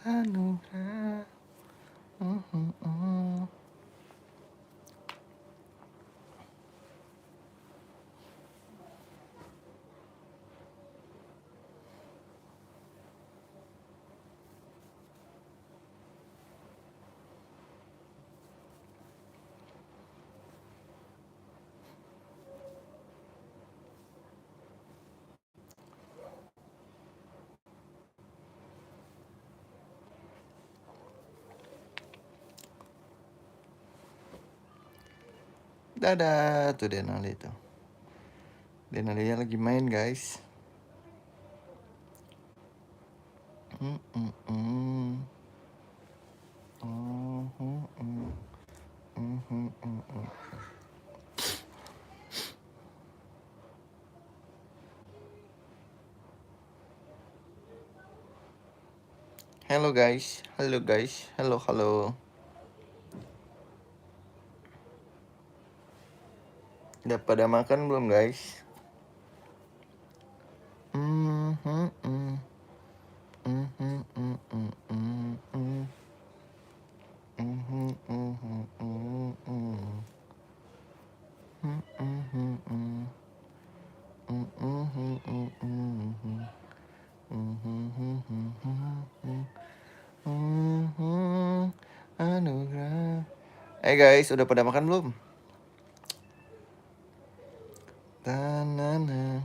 Anugerah. Dadah, tuh Denali tuh. Denalinya lagi main, guys. Halo guys, halo. Udah pada makan belum guys? Anugerah. Guys, udah pada makan belum? Tanana.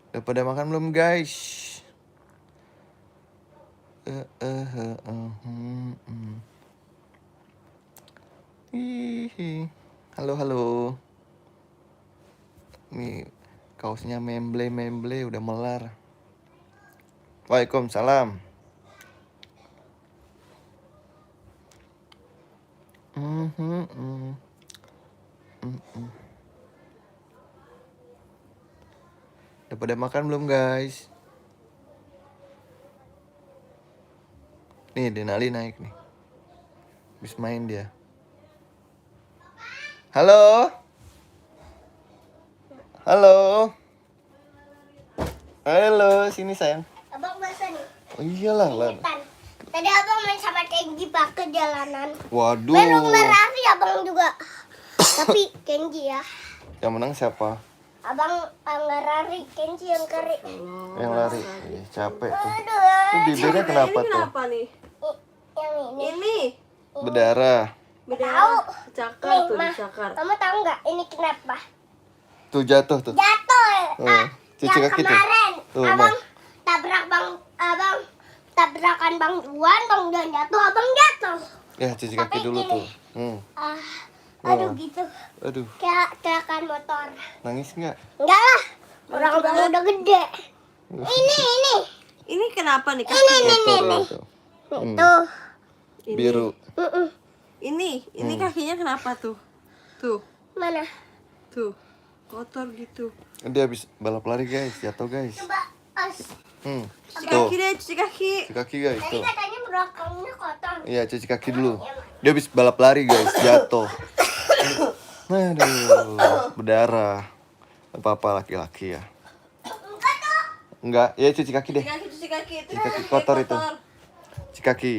Udah pada makan belum guys? Halo. Nih kaosnya memble udah melar. Waalaikumsalam. Udah pada makan belum guys? Nih Denali naik nih. Habis main dia. Halo. Sini sayang. Abang basah nih. Oh iyalah lah. Tadi abang main sama Kenji ke jalanan. Waduh. Belum berarti abang juga. Tapi Kenji ya. Yang menang siapa? Abang nggak lari, Kenji yang kari. Yang lari. Capek tuh. Aduh. Itu bibirnya kenapa ini tuh? kenapa nih? Yang ini. Ini Berdarah. berdarah. Cakar Nih, tuh, Ma. dicakar. Kamu tahu nggak ini kenapa? Tuh jatuh tuh. Jatuh. Cuci Yang kaki tuh. kemarin Tuh, abang tabrakan Bang Juan jatuh, abang jatuh. Ya cuci kaki Tapi dulu gini. tuh. Aduh gitu. Aduh. Kayak kecelakaan motor. Nangis nggak? Enggak lah. Orang abang udah gede. Ini. Ini kenapa nih kaki? Kotor tuh. Tuh. Ini. Biru. Ini kakinya kenapa tuh? Tuh, Mana? tuh. Kotor gitu. Dia habis balap lari guys, jatuh guys. Coba as. Cuci Tuh. kaki deh, cuci kaki. Cuci kaki guys Tadi tuh. katanya belakangnya kotor. Iya cuci kaki dulu. Dia habis balap lari guys, jatuh. Aduh, berdarah. Apa-apa laki-laki ya. Enggak tuh. Enggak, ya cuci kaki deh. Cuci kaki. Itu Cuci kaki kotor itu. Cuci kaki.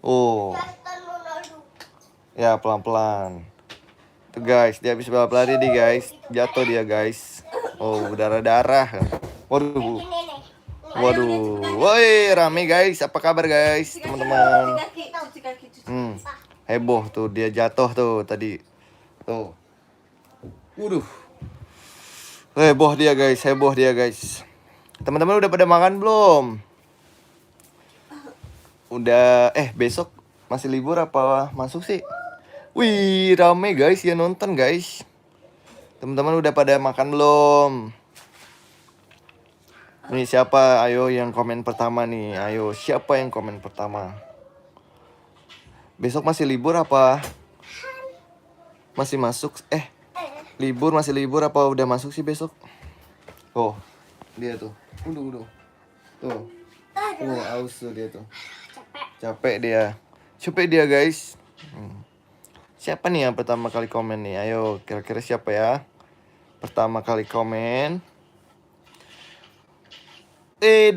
Oh. Ya pelan-pelan. Tuh guys, dia habis balap lari nih guys. Jatuh dia guys. Oh, berdarah-darah. Waduh. Ini nih. Waduh. Woi, rame guys. Apa kabar guys, teman-teman? Cuci kaki. Heboh tuh dia jatuh tuh tadi. Tuh. Waduh. Heboh dia guys. Teman-teman udah pada makan belum? Udah. Besok masih libur apa masuk sih? Wih, rame guys ya nonton guys. Teman-teman udah pada makan belum? Nih siapa? Ayo yang komen pertama nih. Ayo, siapa yang komen pertama? Besok masih libur apa? Masih masuk? Libur masih libur apa udah masuk sih besok? Oh, dia tuh. Udah. Tuh. aus tuh dia tuh. Capek. Capek dia guys. Siapa nih yang pertama kali komen nih? Ayo, kira-kira siapa ya? Pertama kali komen.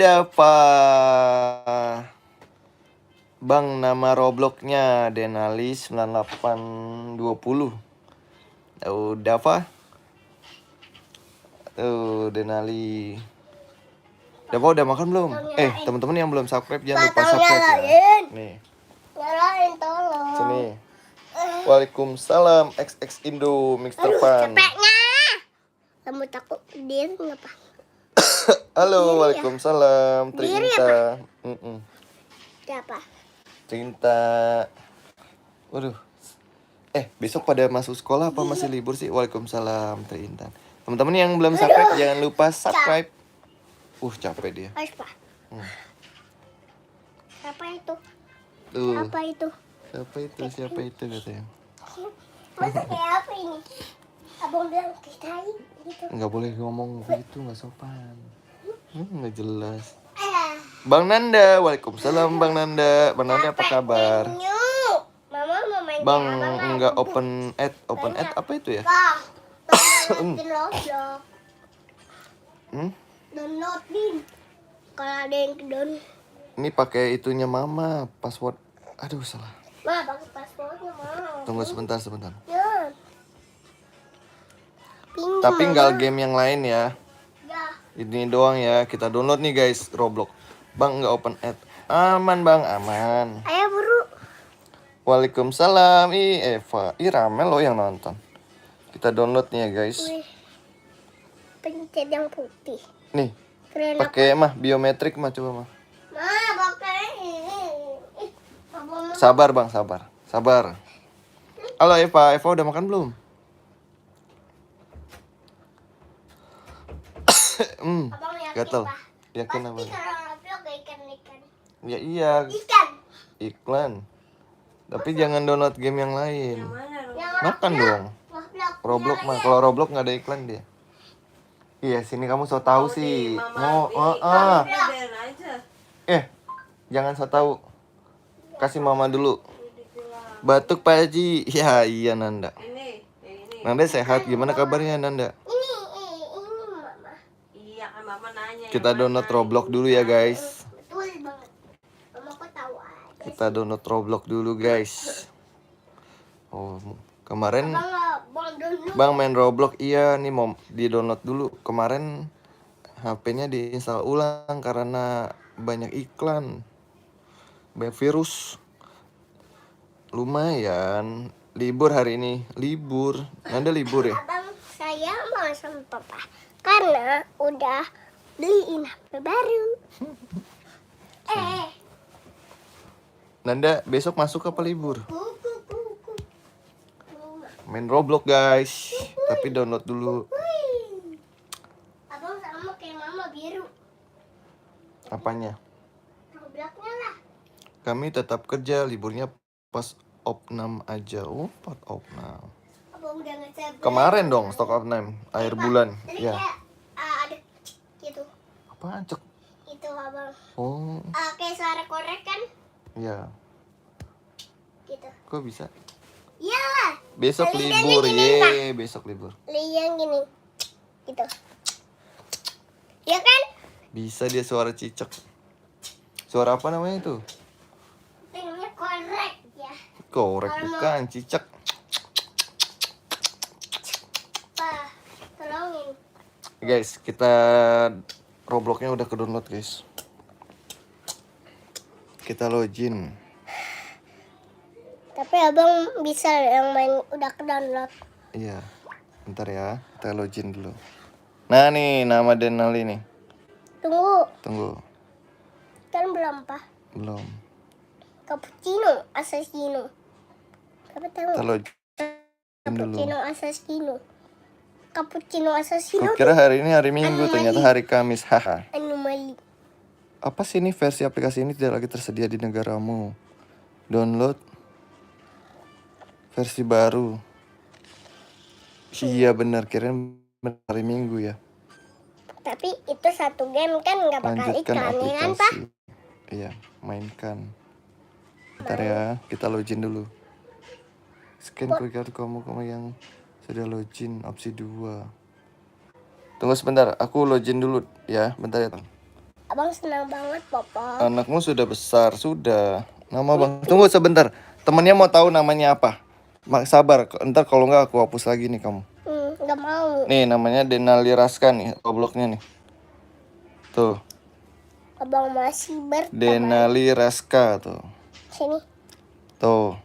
Dava. Bang, nama Robloxnya Denali 9820. Oh, Dava. Tuh, Denali. Dava udah makan belum? Teman-teman yang belum subscribe jangan lupa subscribe ya. Nih. Nyalain tolong. Sini. Waalaikumsalam XX Indo Mr. Pan. Capeknya. Rambut aku dia ngapa? Halo, waalaikumsalam. Trinta. Siapa? Trinta. Waduh. Besok pada masuk sekolah apa masih libur sih? Waalaikumsalam Trinta. Teman-teman yang belum subscribe jangan lupa subscribe. Capek dia. Apa? Siapa itu? Tuh. Apa itu? Siapa itu katanya? Masa kayak apa ini? Abang bilang kita gitu. Nggak boleh ngomong begitu, nggak sopan. Nggak jelas. Bang Nanda, waalaikumsalam Bang Nanda. Bang Nanda apa kabar? Mama mau main Bang apa? nggak open ad apa itu ya? Bang, download. Downloadin. Kalau ada yang download. Ini pakai itunya Mama, password. Aduh salah. Ma, pakai passwordnya mau. Tunggu sebentar. Ya. Pinjam, Tapi nggak Mama. game yang lain ya. Ya. Ini doang ya. Kita download nih guys, Roblox. Bang nggak open ad. Aman Bang, aman. Ayo buru. Waalaikumsalam. Eva. Rame loh yang nonton. Kita download nih ya guys. Wih. Pencet yang putih. Nih, Keren pakai biometrik coba mah. Ma, pakai ini. Abang Sabar Bang, sabar. Halo Eva udah makan belum? Abang yakin, Gatel. Pak? Yakin apa? Pasti kalau upload ke ikan. Ya iya, Ikan. iklan. Tapi jangan download game yang lain. Yang Makan dong. Roblox mah, kalau Roblox nggak ada iklan dia. Iya, sini kamu so tahu sih. Biarin aja. Jangan so tahu. Kasih Mama dulu. Batuk Pak Haji. Ya, iya Nanda. Ini. Nanda sehat, gimana kabarnya Nanda? Ini Mama. Iya kan Mama nanya. Kita download Roblox dulu ya guys. Betul banget. Mama kok tahu aja. Kita download Roblox dulu guys. Kemarin Bang download. Bang main Roblox, iya nih mau di-download dulu. Kemarin HP-nya diinstal ulang karena banyak iklan. Banyak virus. Lumayan. Libur hari ini, libur. Nanda libur ya? Abang saya mau sama Papa karena udah beliin HP baru. Nanda besok masuk apa libur? Kuku. Main Roblox guys. Tapi download dulu. Abang sama kayak Mama biru. Apanya? Robloxnya lah. Kami tetap kerja, liburnya pas opnam aja. Pas opnam. Abang udah ngecek. Kemarin dong stok opnam, akhir bulan. Jadi Ya. kayak ada gitu. Apaan cek? Itu abang. Oh, Kayak suara korek kan? ya. Gitu. Kok bisa? Iyalah. Besok Lidahnya libur, gini, Kak. besok libur. Yang gini. Gitu. Ya kan? Bisa dia suara cicak. Suara apa namanya itu? Pengennya korek ya. Korek bukan, cicak. Pak, tolongin. Guys, kita Robloxnya udah ke-download guys. Kita login. Tapi abang bisa yang main udah ke-download. Iya. Bentar ya, kita login dulu. Nah nih, nama Denali nih. Tunggu. Kan belum, Pak. Belum. Cappuccino Assassino. Apa tahu? Kita login dulu. Cappuccino Assassino. Kukira hari ini hari Minggu, ternyata hari Kamis. Haha. Anomali. Apa sih ini, versi aplikasi ini tidak lagi tersedia di negaramu? Download versi baru. Iya benar, kirain hari Minggu ya. Tapi itu satu game kan nggak bakal Lanjutkan iklan ya kan, Pak? aplikasi. Iya, mainkan. Bentar ya, kita login dulu. Scan QR kamu yang sudah login opsi 2. Tunggu sebentar, aku login dulu ya. Bentar ya. Abang senang banget, Papa. Anakmu sudah besar, sudah. Nama Bang. Tunggu sebentar. Temennya mau tahu namanya apa? Sabar, ntar kalau nggak aku hapus lagi nih kamu. Nggak mau. Nih namanya Denali Raska nih, Robloxnya nih. Tuh, Abang masih berteman. Denali Raska tuh. Sini. Tuh.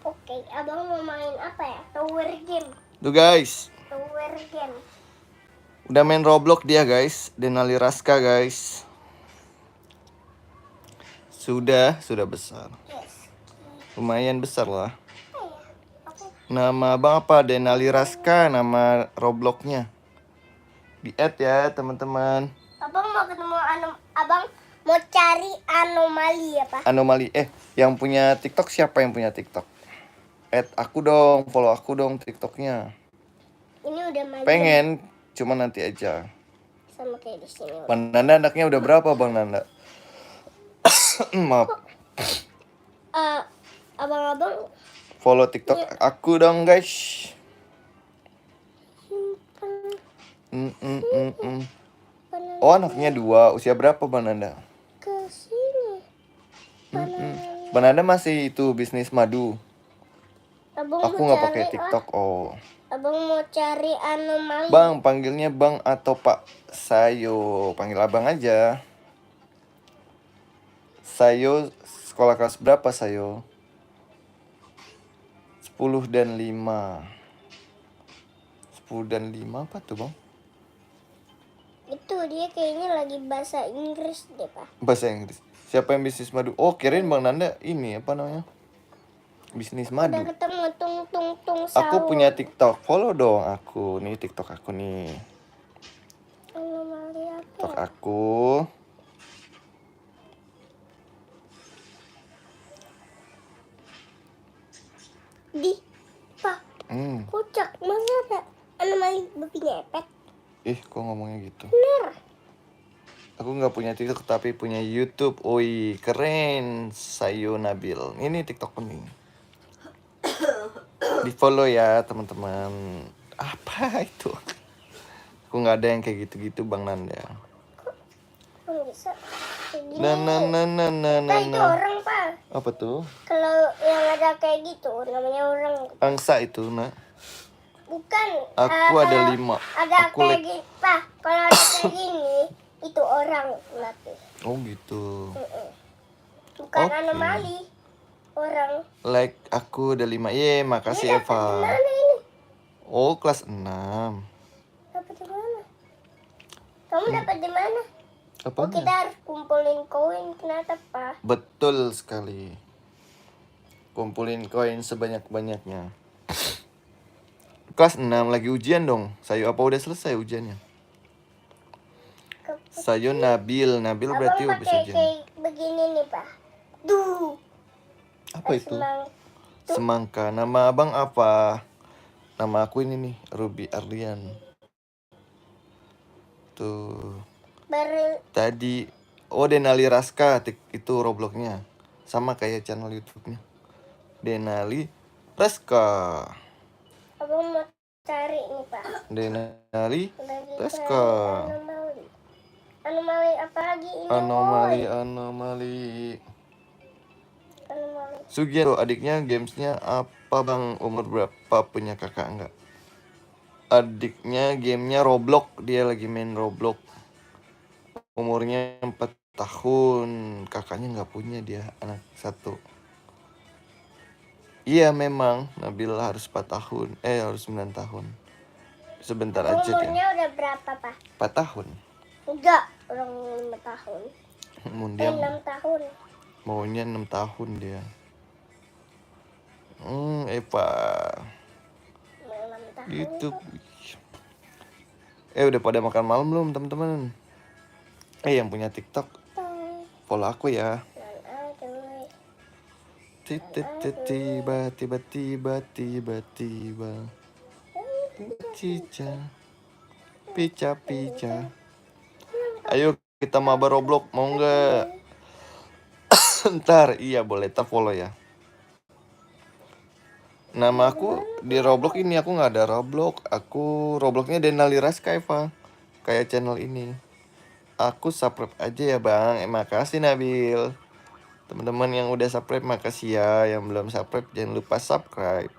Oke, abang mau main apa ya? Tower game. Tuh guys, Tower game. udah main Roblox dia guys, Denali Raska guys. Sudah besar. Yes. Lumayan besar lah. Aku Nama abang apa? Denali Raska, nama Robloxnya. Di add ya teman-teman. Abang mau ketemu abang mau cari anomali ya, Pak? Anomali. Yang punya TikTok siapa yang punya TikTok? Add aku dong, follow aku dong TikToknya. Ini udah main. Pengen, cuma nanti aja. Sama kayak di sini. Bang Nanda anaknya udah berapa Bang Nanda? Maaf. Abang-abang Follow TikTok aku dong guys. Oh anaknya 2, usia berapa Bang Nanda? ke sini. Bang Nanda masih itu bisnis madu. Abang Aku mau nggak cari pakai TikTok. Oh. Abang mau cari anomali. Bang, panggilnya Bang atau Pak Sayo. Panggil abang aja. Sayo, sekolah kelas berapa Sayo? 10 dan 5. 10 dan 5 apa tuh Bang? Itu dia kayaknya lagi bahasa Inggris deh, Pak. Bahasa Inggris. Siapa yang bisnis madu? Oh, kirain Bang Nanda ini apa namanya? Bisnis madu. Udah ketemu tung Aku sawo. punya TikTok. Follow dong aku. Nih TikTok aku nih. Anomali apa? TikTok Ya? aku. Di Pak, kocak masa ada anomali babinya epet? Kok ngomongnya gitu? Bener. Aku nggak punya TikTok tapi punya YouTube. Oi, keren. Sayo Nabil. Ini TikTok penting. Di follow ya teman-teman. Apa itu? Aku nggak ada yang kayak gitu-gitu Bang Nanda. Kok bisa kayak gini? Nah. Itu orang, Pak. Apa tuh? Kalau yang ada kayak gitu namanya orang. Angsa itu, nak. Bukan. Aku ada 5. Ada Aku kayak gitu, Pak. Kalau ada kayak gini, itu orang berarti. Oh gitu. Bukan Oke. anomali. Orang. Like aku ada 5. Makasih Dapat di Eva. mana ini? Oh, kelas 6. Dapat di mana? Kamu dapat di mana? Oh, kita Apanya? harus kumpulin koin, kenapa, Pak? Betul sekali. Kumpulin koin sebanyak-banyaknya. Kelas 6 lagi ujian dong. Sayo apa udah selesai ujiannya? Sayo Nabil. Nabil berarti Abang habis pakai ujian. kayak begini nih, Pak. Duh. Apa itu? Semang. Semangka. Nama abang apa? Nama aku ini nih, Ruby Arlian. Tuh. Baru Tadi Denali Raska itu Robloxnya. Sama kayak channel YouTube-nya. Denali Raska. abang mau cari nih, Pak. Denali Lagi Raska. cari anomali. Anomali apa lagi ini? Anomali. Anomali. Sugian tuh adiknya gamesnya apa Bang? Umur berapa? Punya kakak enggak? Adiknya gamenya Roblox. Dia lagi main Roblox. Umurnya 4 tahun. Kakaknya nggak punya, dia anak 1. Iya memang Nabil harus 4 tahun. Harus 9 tahun. Sebentar aja dia. Umurnya udah berapa, Pak? 4 tahun. Enggak, orang 5 tahun. Dia 6 tahun. maunya 6 tahun dia. Eva. 6 tahun. YouTube. Udah pada makan malam belum teman-teman? Yang punya TikTok follow aku ya. Tiba-tiba cica pica. Ayo kita mabar Roblox mau nggak? Ntar, iya boleh follow ya. Nama aku di Roblox ini aku nggak ada Roblox. Aku Robloxnya Denali Raskaifa. Kayak channel ini. Aku subscribe aja ya bang. Makasih Nabil. Teman-teman yang udah subscribe makasih ya. Yang belum subscribe jangan lupa subscribe.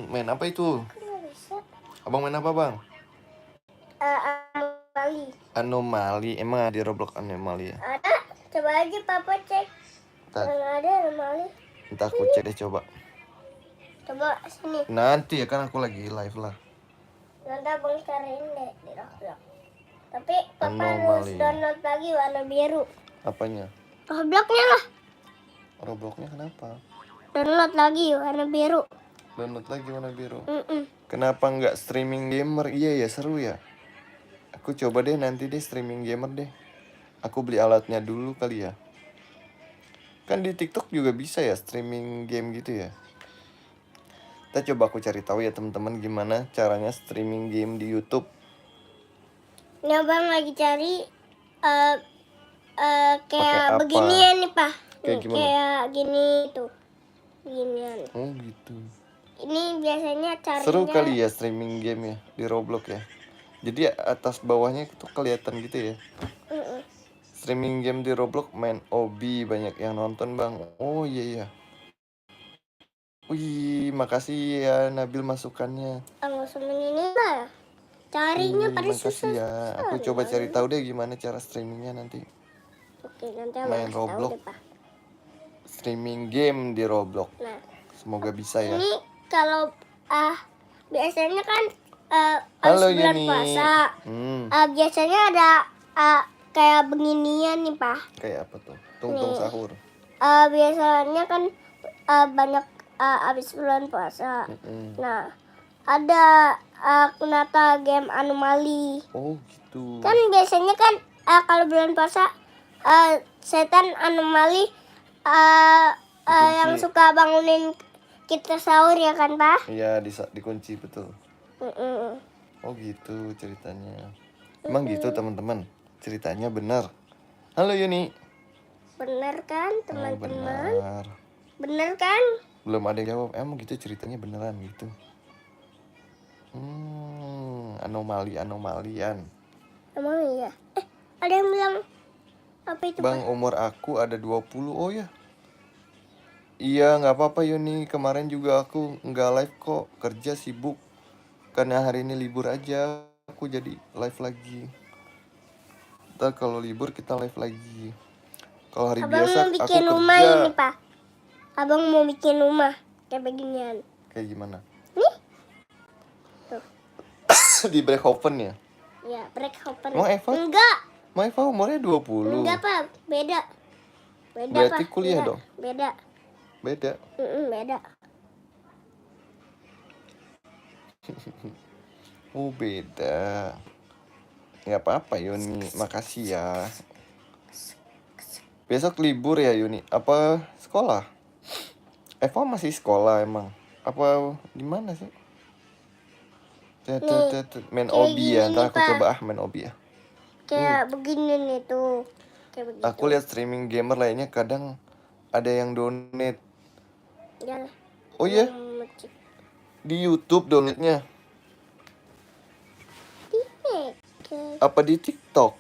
Main apa itu? Aku nggak bisa. Abang main apa bang? Anomali. Anomali. Emang ada di Roblox anomali ya? Ada? Coba aja papa cek. Ntar, Kalau ada anomali. ntar aku cek deh coba. Coba sini. Nanti ya kan aku lagi live lah. Nanti abang cariin deh di Roblox. Tapi papa harus Anomali. download lagi warna biru. Apanya? Robloxnya lah. Robloxnya kenapa? Download lagi warna biru. Download lagi warna biru. Mm-mm. Kenapa nggak streaming gamer? Iya ya seru ya. Aku coba deh nanti deh streaming gamer deh. Aku beli alatnya dulu kali ya. Kan di TikTok juga bisa ya streaming game gitu ya. Kita coba aku cari tahu ya teman-teman gimana caranya streaming game di YouTube. Ini abang lagi cari Pakai kayak apa? beginian nih pak. Kayak Nih, gimana? kayak gini tuh. Beginian. Oh gitu. Ini biasanya carinya. Seru kali ya streaming game ya di Roblox ya. Jadi atas bawahnya itu kelihatan gitu ya. Mm-mm. Streaming game di Roblox main Obi banyak yang nonton bang. Oh iya iya. Wih makasih ya Nabil masukannya. Nggak usah ini lah. Carinya pada Makasih susah. ya. Aku coba cari tahu deh gimana cara streamingnya nanti. Oke, nanti abang Main kasih tahu Roblox. deh, Pak. Streaming game di Roblox. Nah, Semoga bisa ya. ini kalau biasanya kan Halo habis bulan Yuni. puasa. Hmm, Biasanya ada kayak beginian nih, Pak. kayak apa tuh? Tungtung Nih. sahur. Biasanya kan banyak habis bulan puasa. Mm-mm. Nah, ada Kunata game anomali. Oh gitu. Kan biasanya kan kalau bulan puasa setan anomali yang Dikunci. suka bangunin kita sahur ya kan Pak? Iya dikunci betul. Mm-mm. Oh gitu ceritanya. Emang gitu teman-teman. Ceritanya benar. Halo Yuni. Bener kan Oh, teman-teman? benar. Bener kan? Belum ada yang jawab. Emang gitu ceritanya beneran gitu. Anomalian. Emang iya. Ada yang bilang apa itu Bang, Pak? umur aku ada 20. Oh ya. Iya, nggak apa-apa Yuni. Kemarin juga aku nggak live kok. Kerja sibuk. Karena hari ini libur aja. Aku jadi live lagi. Ntar kalau libur kita live lagi. Kalau hari Abang biasa mau aku bikin rumah kerja. ini Pak. Abang mau bikin rumah kayak beginian. Kayak gimana? Nih? Tuh. Di Breakhoven ya? Ya, break open. Emang Eva? Enggak. Ma Eva umurnya 20. Enggak Pak, beda. Beda Berarti Pak. kuliah Beda. dong? Beda. Beda. Beda. Oh beda. Nggak apa-apa Yuni. Makasih ya. Besok libur ya Yuni? Apa sekolah? Eva masih sekolah emang? Apa di mana sih? Main kayak obi ya. gini Ntar nih, aku Pak. coba main obi ya. Kayak begini nih tuh. Kayak begitu. Aku lihat streaming gamer lainnya kadang ada yang donate. Ya, Oh iya? Di YouTube donate-nya? Apa di TikTok?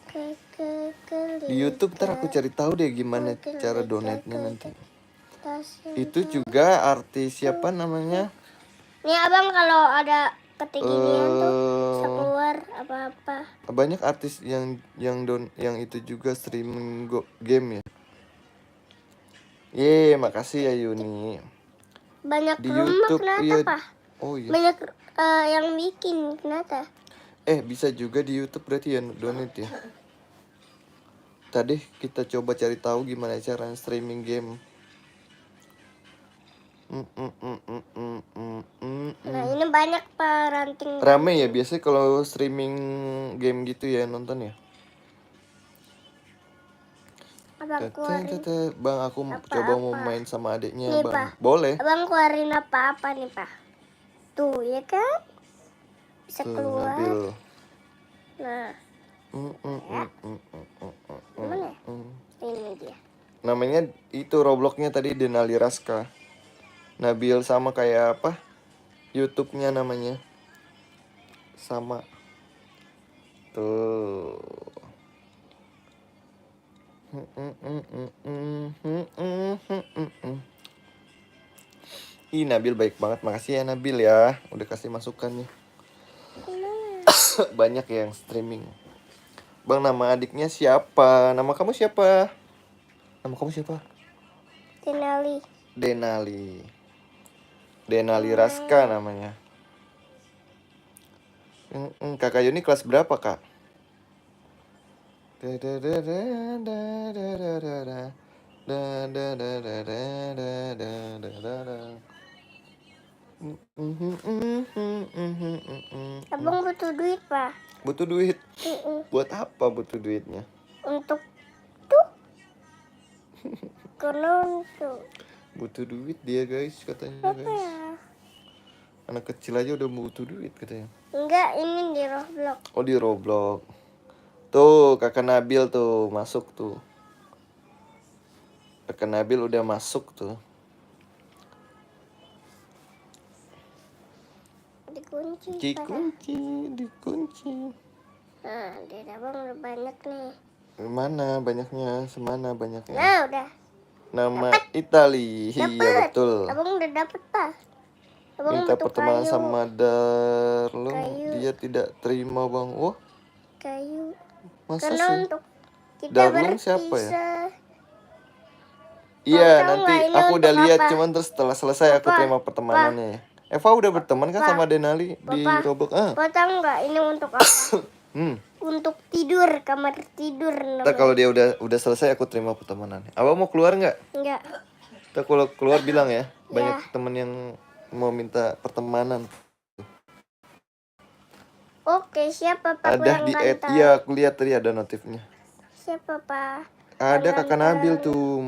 Di YouTube ntar aku cari tahu deh gimana cara donate-nya nanti. Itu juga artis siapa namanya? Nih abang kalau ada ketinggian tuh bisa keluar apa-apa. Banyak artis yang itu juga streaming game ya. Makasih ya Yuni. Banyak Di rumah YouTube, kenapa iya. Pak? Oh iya. Banyak yang bikin kenapa? Bisa juga di YouTube berarti ya donate ya. Tadi kita coba cari tahu gimana cara streaming game. Nah ini banyak paranting. Rame ya biasanya kalau streaming game gitu ya nonton ya. Abang keluarin. Bang aku coba mau main sama adiknya Nih, bang. Pak. Boleh. Abang keluarin apa-apa nih Pak? Tuh ya kan? Bisa Tuh, keluar. Nabil. Nah Mana? Ini dia. Namanya itu Robloxnya tadi Denali Raska. Nabil sama kayak apa? YouTube-nya namanya. Sama. Tuh. Ih, Nabil baik banget. Makasih ya Nabil ya. Udah kasih masukan nih. Banyak yang streaming. Bang, nama adiknya siapa? Nama kamu siapa? Nama kamu siapa? Denali. Denali. Denali Raska namanya. Kakak Yuni kelas berapa, Kak? Abang butuh duit, Pak. Butuh duit. Buat apa butuh duitnya? Untuk tuh. Karena untuk Butuh duit dia, guys, katanya, apa guys. ya? Anak kecil aja udah butuh duit katanya. Enggak, ini di Roblox. Oh, di Roblox. Tuh, kakak Nabil tuh masuk tuh. Kakak Nabil udah masuk tuh. Dikunci. Pak. Dikunci, dikunci. Nah, di abang udah banyak nih. Mana banyaknya? Semana banyaknya? Nah, udah. Nama Itali. Iya, betul. Abang udah dapet, Pak. Abang Minta butuh pertemanan kayu. sama Darlung, Kayu. dia tidak terima, Bang. Wah, Kayu. masa Karena sih? untuk kita Darlung berpisah. siapa ya? Iya, tahu nanti nggak ini aku udah untuk lihat, apa? cuman terus setelah selesai aku Apa? terima pertemanannya ya. Eva udah berteman kan Apa? sama Denali di Papa. Roblox? Kau tahu nggak ini untuk apa? Untuk tidur, kamar tidur Ntar namanya. kalau dia udah selesai aku terima pertemanannya. Abang mau keluar nggak? Enggak. Ntar kalau keluar bilang ya. Banyak temen yang mau minta pertemanan. Oke, siapa Pak Ada yang di add. ganteng? Iya, aku lihat tadi ada notifnya. Siapa Pak? Ada kakak ganteng. Nabil tuh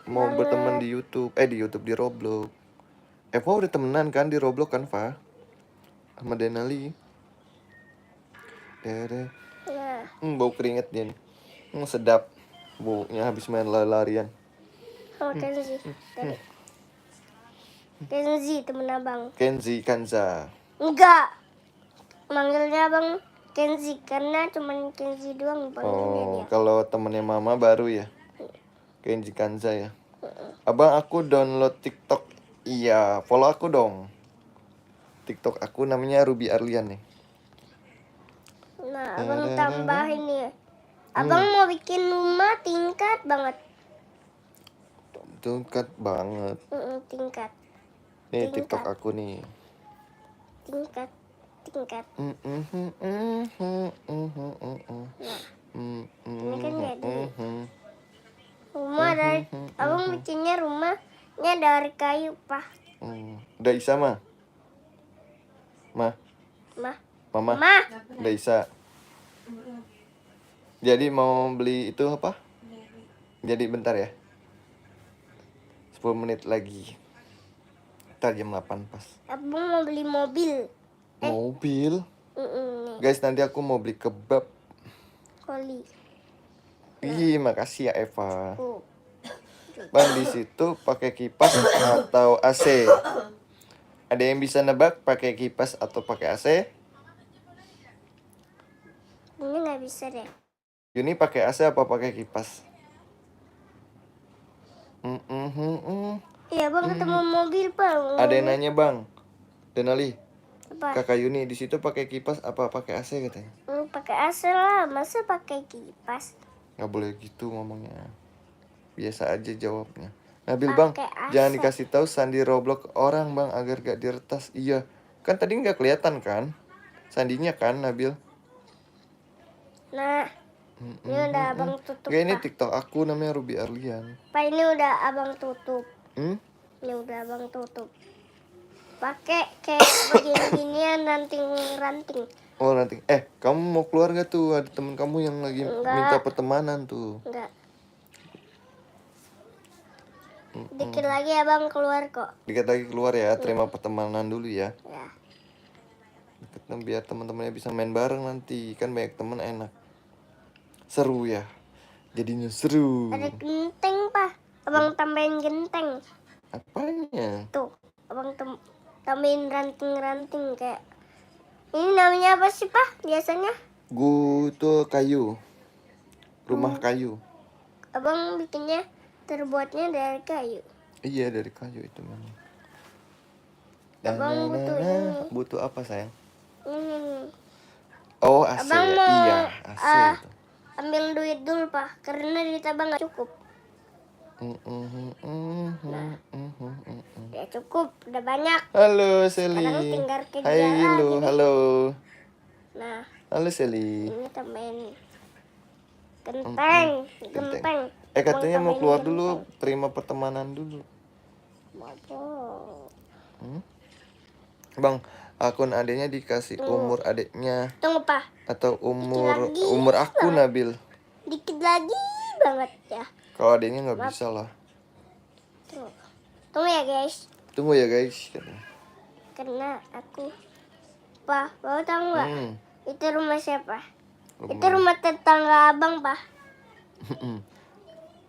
mau berteman di YouTube. Di Roblox. Eva udah temenan kan di Roblox kan, Fa? Sama Denali. Dere. Nah, Bau keringet dia nih. Sedap. Baunya habis main lari-larian. oh Kenzi. Tadi. Kenzi temen abang. Kenzi Kanza. Enggak. Manggilnya abang Kenzi karena cuman Kenzi doang panggilnya dia. Kalau temennya mama baru ya. Kenzi Kanza ya. Abang, aku download TikTok. Iya, follow aku dong. TikTok aku namanya Ruby Arlian nih. Nah, abang tambahin nih. Abang mau bikin rumah tingkat banget. Tingkat banget. Tingkat. Nih TikTok aku nih. Tingkat. Nah, ini kan jadi rumah dari abang bikinnya rumahnya dari kayu, Pak. Udah Isa mah? Mama? Mah. Udah Isa. Jadi mau beli itu apa? Jadi bentar ya. 10 menit lagi. Ntar jam 8 pas. Abang mau beli mobil. Mobil? Nih, Guys, nanti aku mau beli kebab. Koli. Ih, makasih ya Eva. Bang, di situ pakai kipas atau AC? Ada yang bisa nebak pakai kipas atau pakai AC? Ini nggak bisa deh. Yuni pakai AC apa pakai kipas? Iya, bang ketemu mobil, Pak. Ada yang nanya, Bang. Denali, Apa? kakak Yuni di situ pakai kipas apa pakai AC katanya? Pakai AC lah, masa pakai kipas? Nggak boleh gitu ngomongnya. Biasa aja jawabnya. Nabil, Bang, Pakai AC. jangan dikasih tahu sandi Roblox orang, Bang, agar gak diretas. Iya, kan tadi nggak kelihatan kan? Sandinya kan, Nabil? Nah, ini udah abang tutup, Nggak, ini Pak. TikTok aku namanya Ruby Arlian. Pak, ini udah abang tutup. Hmm? Ini udah abang tutup. Pakai kayak begini-ginian ranting-ranting. Oh, nanti. Kamu mau keluar gak tuh? Ada temen kamu yang lagi Enggak. minta pertemanan tuh. Enggak. Dikit lagi abang keluar kok. Dikit lagi keluar ya, terima pertemanan dulu ya. Ya. Biar teman-temannya bisa main bareng nanti. Kan banyak temen enak. Seru ya. Jadinya seru. Ada genteng, Pak. Abang tambahin genteng. Apanya? Tuh, abang tambahin ranting-ranting kayak. Ini namanya apa sih, Pak? Biasanya? Tuh kayu. Rumah kayu. Abang bikinnya terbuatnya dari kayu. Iya, dari kayu itu memang. Abang butuh ini. Butuh apa, sayang? Ini. Oh, AC Abang ya? mau, Iya, AC itu. ambil duit dulu, Pak. Karena duit abang nggak cukup. Ya cukup, udah banyak. Halo, Seli. Sekarang tinggal kerja Hai, lagi nih. halo. Nah, Halo, Seli. ini tambahin genteng. Katanya Abang mau keluar tambahin dulu, genteng. terima pertemanan dulu. Mabok. Bang, akun adiknya dikasih umur adiknya Tunggu, Pak. atau umur lagi. aku, Nabil. Dikit lagi banget ya. Kalau adiknya nggak bisa lah. Tunggu ya, guys. Tunggu ya, guys. Karena aku, Pak, baru tahu nggak? Itu rumah siapa? Itu Rumah. rumah tetangga abang, Pak.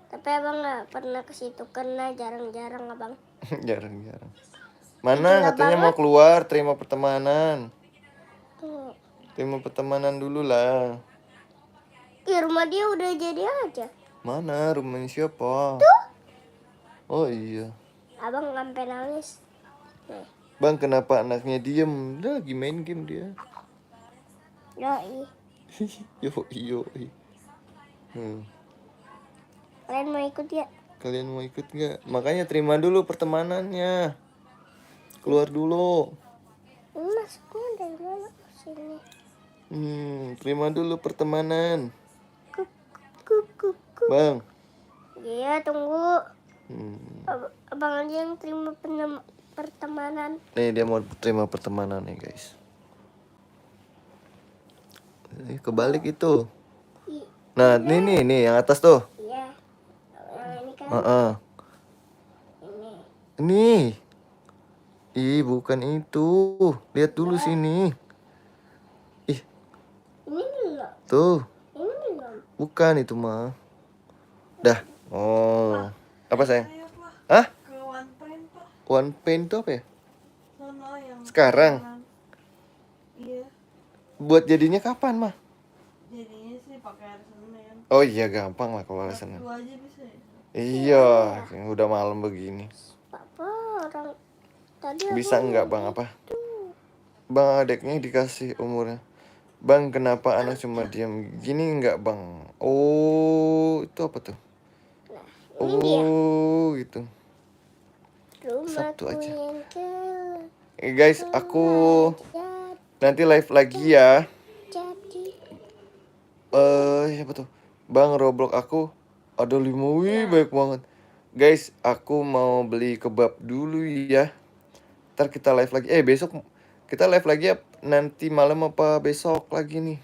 Tapi abang nggak pernah ke situ karena jarang-jarang abang. Jarang-jarang. Mana katanya mau keluar, terima pertemanan. Tuh. Terima pertemanan dulu lah. Ya rumah dia udah jadi aja. Mana rumahnya siapa? Oh iya. Abang sampai nangis. Nih. Bang, kenapa anaknya diem? Udah lagi main game dia. Doi. Yo. Kalian mau ikut ya? Kalian mau ikut nggak? Makanya terima dulu pertemanannya. Keluar dulu. Ini masuknya dari mana? Sini. Terima dulu pertemanan. Kuk. Bang. Iya, tunggu. Abang aja yang terima pertemanan. Nih dia mau terima pertemanan nih, guys. Kebalik itu. Nah, nih yang atas tuh. Iya. Yang ini kan. Ini. Ih, bukan itu. Lihat dulu sini. Ih, Ini belum. tuh. Ini belum. Bukan itu mah. Dah. Oh. Apa, sayang? Ayo, Pak. Hah? Ke One Print, Pak. One Paint tuh apa ya? Sono yang Sekarang? kanan. Iya. Buat jadinya kapan, mah? Jadinya sih pakai air Senin. Oh iya, gampang lah kalau alasannya. Dua aja bisa ya. Iya, udah malam begini. Papa orang tadi Bisa nggak, Bang, apa? Bang, adiknya dikasih umurnya. Bang, kenapa anak cuma diam gini nggak, Bang? Oh, itu apa tuh? ini dia. Oh, gitu. Rumahku Satu aja. yang Guys, aku nanti live lagi ya. jadi. Siapa tuh? Bang, Roblox aku ada 5, wih, banyak banget. Guys, aku mau beli kebab dulu ya. Ntar kita live lagi. Besok kita live lagi ya. Nanti malam apa besok lagi nih?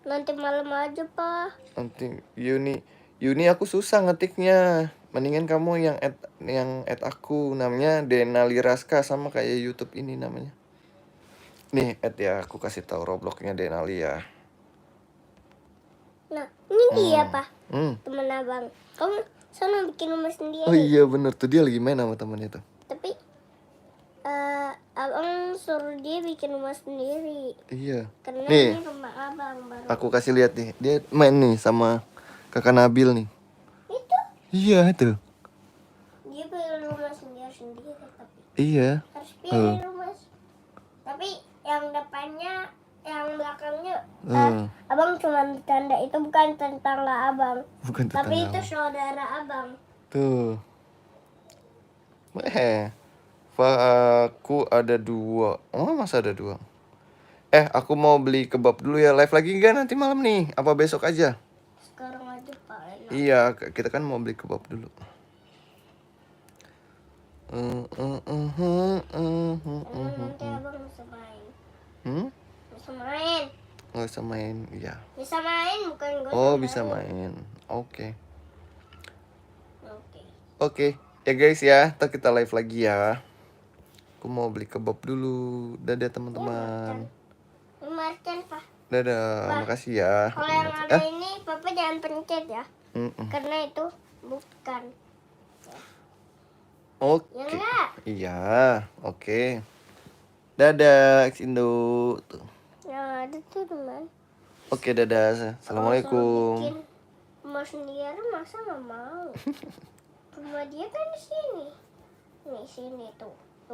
Nanti malam aja, Pak. Nanti Yuni aku susah ngetiknya. Mendingan kamu yang add aku, namanya Denali Raska, sama kayak YouTube ini namanya. Nih, add ya, aku kasih tahu Robloxnya Denali ya. Nah, ini dia, Pak. Hmm. Temen abang. Kamu sana bikin rumah sendiri. Oh iya bener tuh, dia lagi main sama temannya tuh. Tapi abang suruh dia bikin rumah sendiri. Iya. Karena Nih, ini rumah abang baru. aku kasih lihat nih, dia main nih sama kakak Nabil nih. Itu Iya tuh. dia pilih rumah sendiri tapi Iya. harus pilih rumah. Tapi yang depannya, yang belakangnya abang cuma bercanda, itu bukan tetangga abang. Bukan tetangga. Tapi itu saudara abang. Tuh. Aku ada 2. Oh, masa ada 2? Aku mau beli kebab dulu ya. Live lagi nggak nanti malam nih? Apa besok aja? Sekarang aja, Pak. Enak. Iya, kita kan mau beli kebab dulu. Nanti abang bisa main. Bisa main. Nggak usah main, iya. Bisa main, bukan gue. Oh, bisa main. Oke. Oke. Oke. Ya guys ya, ntar kita live lagi ya. Aku mau beli kebab dulu. Dadah teman-teman. Ini Marcan, Pak. Dadah, makasih ya. Kalau yang ada ini papa jangan pencet ya, Mm-mm. karena itu bukan. Oke. Ya enggak? Iya, oke. Dadah, X Indo. Tuh. Yang ada tuh teman. Oke, dadah. Assalamualaikum. Bikin rumah sendiri masa nggak mau? Rumah dia kan di sini. Nih sini tuh.